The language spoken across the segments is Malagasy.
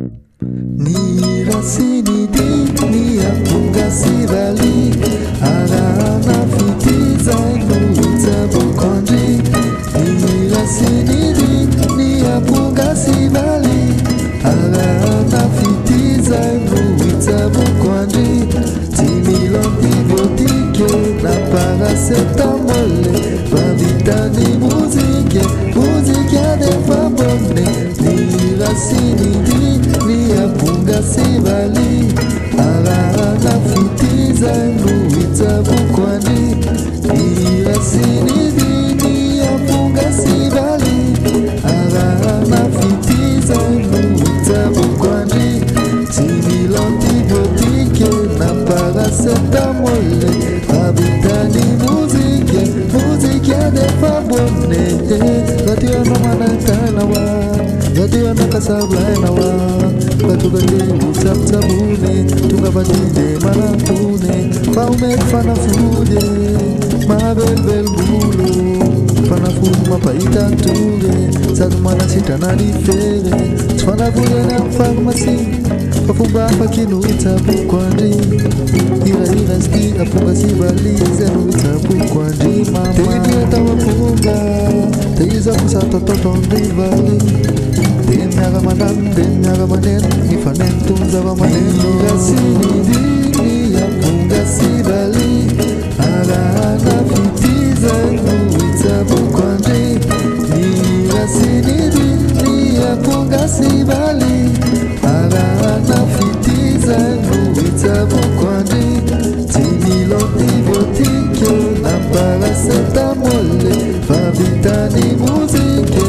Ni rasini ni apunga sivali arana fitiza inuita bukondi. Ni rasini ni apunga sivali arana fitiza inuita bukondi. Timilon antibiotique na paracetamol vitani musique de fabonne. Ni rasini ni apunga sivali arana fitiza inuita bukondi. Ni rasini ni apunga sivali arana fitiza inuita bukondi. Timilon antibiotique na paracetamol vitani musique de fabonne. Gatia no manatanawa gatia no kasablainawa gatugati usabsabune tungabatide manatune paume fana fude mabel bulu fana fude mapaita tuge sadumana sitana difere fana fude na farmasi kafumba pakinu itabukwandi ira sti apunga sivali zenu itabukwandi mama teibia tawapunga teiza kusata totondi vali denyaga manen ifanen tunza wa maneno rasini ni apunga sivali arana fitiza nu itabukwandi. Ni rasini ni apunga sivali arana fitiza inuita bukondi. Timilon antibiotique na paracetamol vitani musique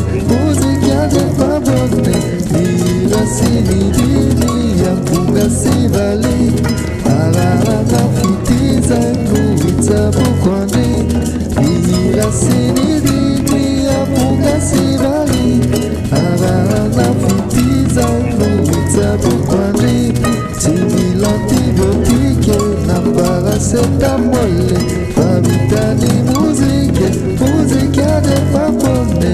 de fabonne. Ni rasini ni apunga sivali arana fitiza inuita bukondi. Ni rasini ni apunga sivali arana fitiza inuita bukondi. Timilon antibiotique na paracetamol vitani musique de fabonne.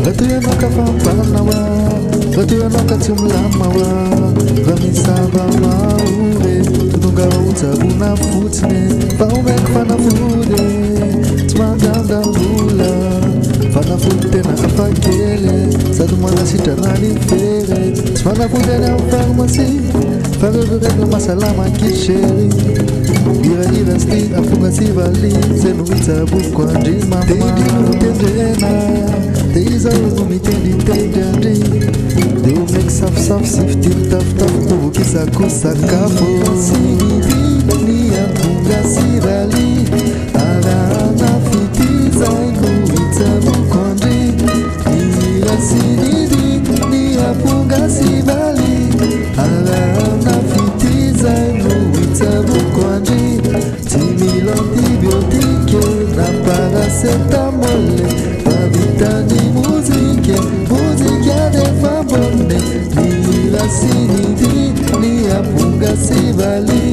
Gatia no kapampanawa gatia no katumlamawa gamisaba maure tunga utabuna futne paume fana fude tmaganda bula fana fude na apakele sadumana sitarani fere fana fude na farmasi farego masalama kisheri ira sti apunga sivali zenu itabukwandi mama tendena. These are the meeting tendering. They will make soft sifting tough to kisa kusakapo. Ni apunga sivali arana fitiza inuita bukondi. Ni rasini ni apunga sivali arana fitiza inuita bukondi. Timilon antibiotique na paracetamol vitani musique de fabonne. Ni rasini ni apunga sivali